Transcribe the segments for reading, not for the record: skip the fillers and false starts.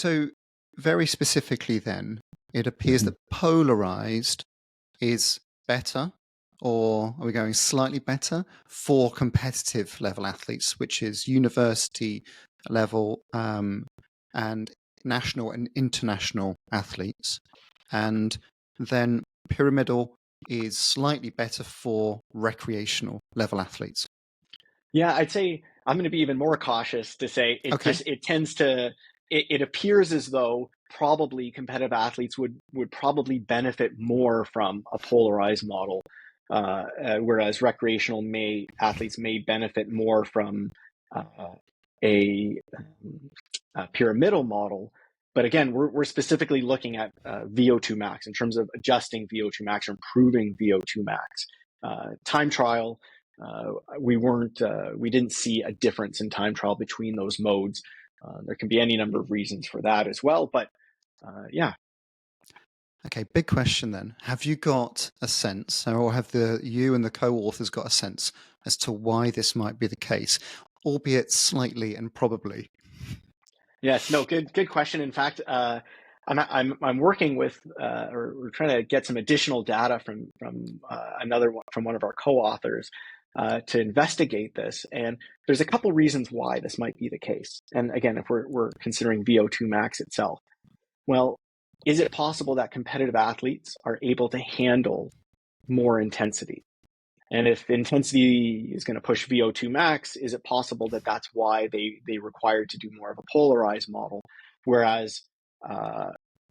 So very specifically then, it appears that polarized is better, or are we going slightly better for competitive level athletes, which is university level and national and international athletes. And then pyramidal is slightly better for recreational level athletes. Yeah, I'd say I'm going to be even more cautious to say it appears as though probably competitive athletes would probably benefit more from a polarized model, whereas recreational athletes may benefit more from a pyramidal model. But again, we're specifically looking at VO2 max in terms of adjusting VO2 max or improving VO2 max. Time trial, we didn't see a difference in time trial between those modes. There can be any number of reasons for that as well, but yeah. Okay, big question then. Have you got a sense, or have you and the co-authors got a sense as to why this might be the case, albeit slightly and probably? Yes, no, good question. In fact, I'm working with or we're trying to get some additional data from one of our co-authors to investigate this. And there's a couple reasons why this might be the case. And again, if we're considering VO2 max itself, well, is it possible that competitive athletes are able to handle more intensity? And if intensity is going to push VO2 max, is it possible that that's why they require to do more of a polarized model? Whereas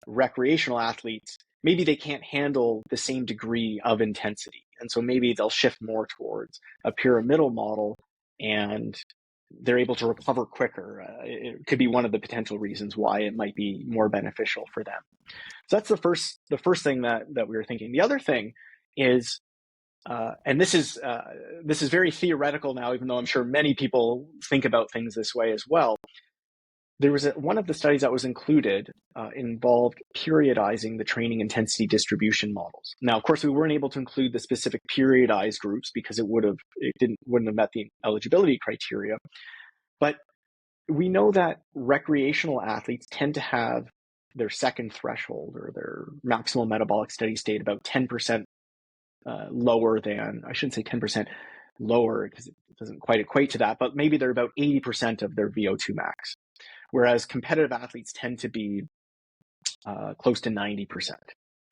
recreational athletes, maybe they can't handle the same degree of intensity. And so maybe they'll shift more towards a pyramidal model and they're able to recover quicker. It could be one of the potential reasons why it might be more beneficial for them. So that's the first thing that we were thinking. The other thing is, and this is very theoretical now, even though I'm sure many people think about things this way as well. There was one of the studies that was included involved periodizing the training intensity distribution models. Now, of course, we weren't able to include the specific periodized groups because it wouldn't have met the eligibility criteria. But we know that recreational athletes tend to have their second threshold or their maximal metabolic steady state about 10% lower than, I shouldn't say 10% lower because it doesn't quite equate to that, but maybe they're about 80% of their VO2 max. Whereas competitive athletes tend to be close to 90%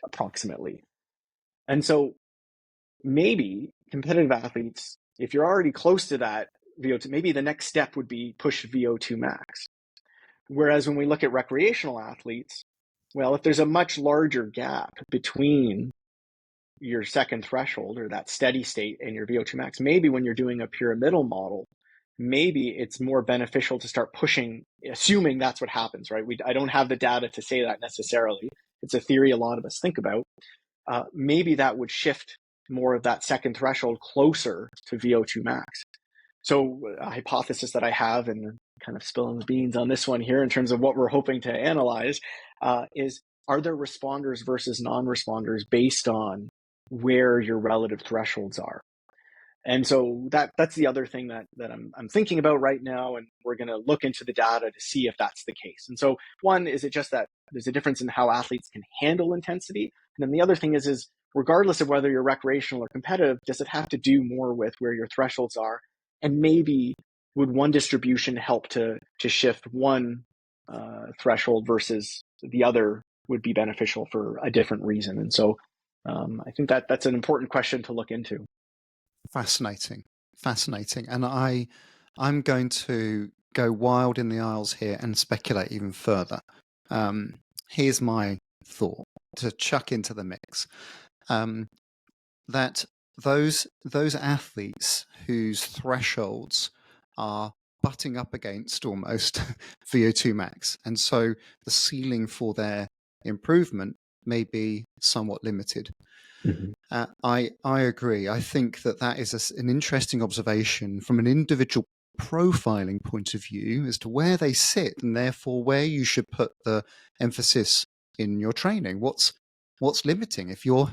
approximately. And so maybe competitive athletes, if you're already close to that VO2, maybe the next step would be push VO2 max. Whereas when we look at recreational athletes, well, if there's a much larger gap between your second threshold or that steady state and your VO2 max, maybe when you're doing a pyramidal model, maybe it's more beneficial to start pushing, assuming that's what happens, right? I don't have the data to say that necessarily. It's a theory a lot of us think about. Maybe that would shift more of that second threshold closer to VO2 max. So a hypothesis that I have, and kind of spilling the beans on this one here in terms of what we're hoping to analyze, is are there responders versus non-responders based on where your relative thresholds are? And so that's the other thing that I'm thinking about right now, and we're going to look into the data to see if that's the case. And so one, is it just that there's a difference in how athletes can handle intensity? And then the other thing is regardless of whether you're recreational or competitive, does it have to do more with where your thresholds are? And maybe would one distribution help to shift one threshold versus the other would be beneficial for a different reason? And so I think that's an important question to look into. Fascinating. And I'm going to go wild in the aisles here and speculate even further. Here's my thought to chuck into the mix. That those athletes whose thresholds are butting up against almost VO2 max, and so the ceiling for their improvement may be somewhat limited. Mm-hmm. I agree. I think that is an interesting observation from an individual profiling point of view as to where they sit and therefore where you should put the emphasis in your training. What's limiting? If you're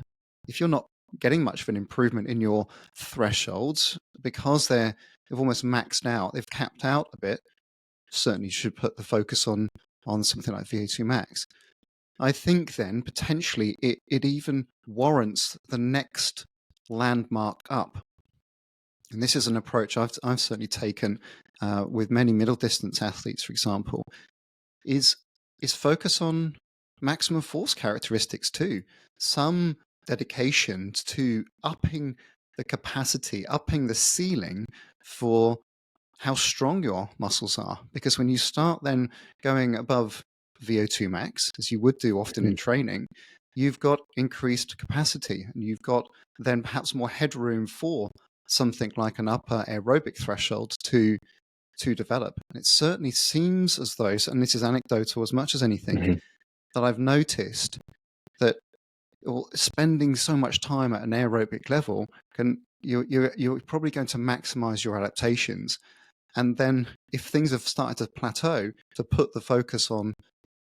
not getting much of an improvement in your thresholds because they've almost maxed out, they've capped out a bit, certainly you should put the focus on on something like VO2 max, I think then potentially it even warrants the next landmark up. And this is an approach I've certainly taken with many middle distance athletes, for example, is focus on maximum force characteristics too. Some dedication to upping the capacity, upping the ceiling for how strong your muscles are. Because when you start then going above VO2 max, as you would do often in training, you've got increased capacity and you've got then perhaps more headroom for something like an upper aerobic threshold to develop. And it certainly seems as though, and this is anecdotal as much as anything, that I've noticed that spending so much time at an aerobic level you're probably going to maximize your adaptations. And then if things have started to plateau, to put the focus on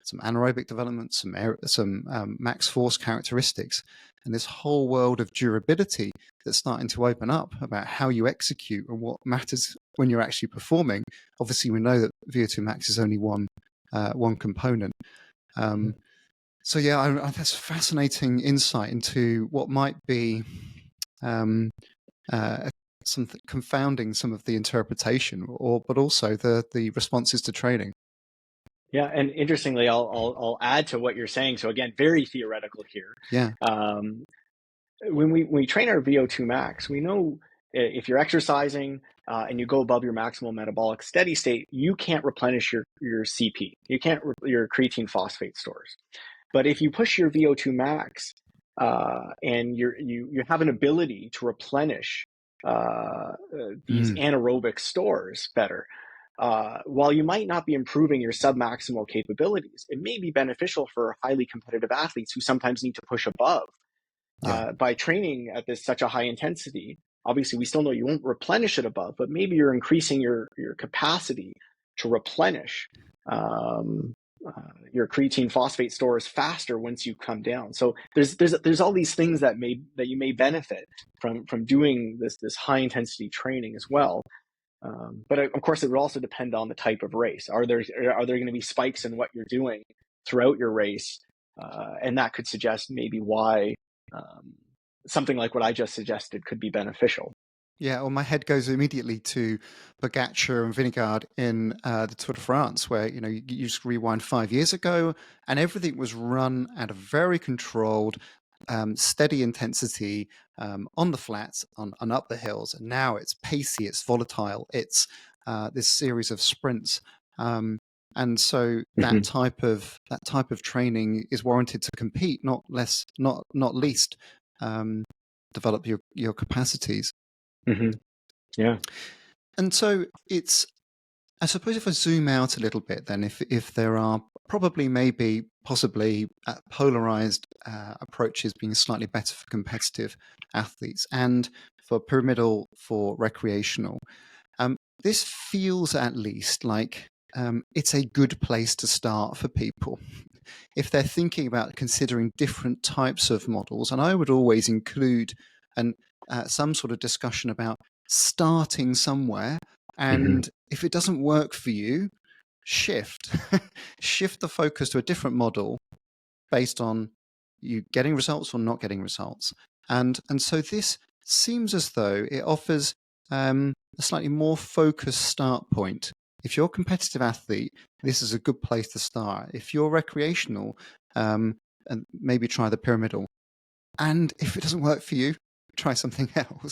some anaerobic development, some max force characteristics, and this whole world of durability that's starting to open up about how you execute and what matters when you're actually performing. Obviously, we know that VO2 max is only one component. So yeah, that's fascinating insight into what might be something confounding some of the interpretation, but also the responses to training. Yeah, and interestingly, I'll add to what you're saying. So again, very theoretical here. Yeah. When we train our VO2 max, we know if you're exercising and you go above your maximal metabolic steady state, you can't replenish your CP. You can't your creatine phosphate stores. But if you push your VO2 max and you have an ability to replenish these anaerobic stores better, while you might not be improving your submaximal capabilities, it may be beneficial for highly competitive athletes who sometimes need to push above. By training at such a high intensity, obviously we still know you won't replenish it above, but maybe you're increasing your capacity to replenish your creatine phosphate stores faster once you come down. So there's all these things that you may benefit from doing this high intensity training as well. But of course, it would also depend on the type of race. Are there going to be spikes in what you're doing throughout your race? And that could suggest maybe why something like what I just suggested could be beneficial. Yeah, well, my head goes immediately to Pogacar and Vingegaard in the Tour de France, where you just rewind 5 years ago, and everything was run at a very controlled, steady intensity on the flats and up the hills. And now it's pacey, it's volatile, it's this series of sprints. And so that type of training is warranted to compete, not least develop your capacities. Yeah. And so I suppose if I zoom out a little bit, then if there are possibly polarized approaches being slightly better for competitive athletes and for pyramidal for recreational, this feels at least like it's a good place to start for people. If they're thinking about considering different types of models, and I would always include some sort of discussion about starting somewhere, and if it doesn't work for you, shift the focus to a different model based on you getting results or not getting results. And so this seems as though it offers a slightly more focused start point. If you're a competitive athlete, this is a good place to start. If you're recreational, and maybe try the pyramidal. And if it doesn't work for you, try something else.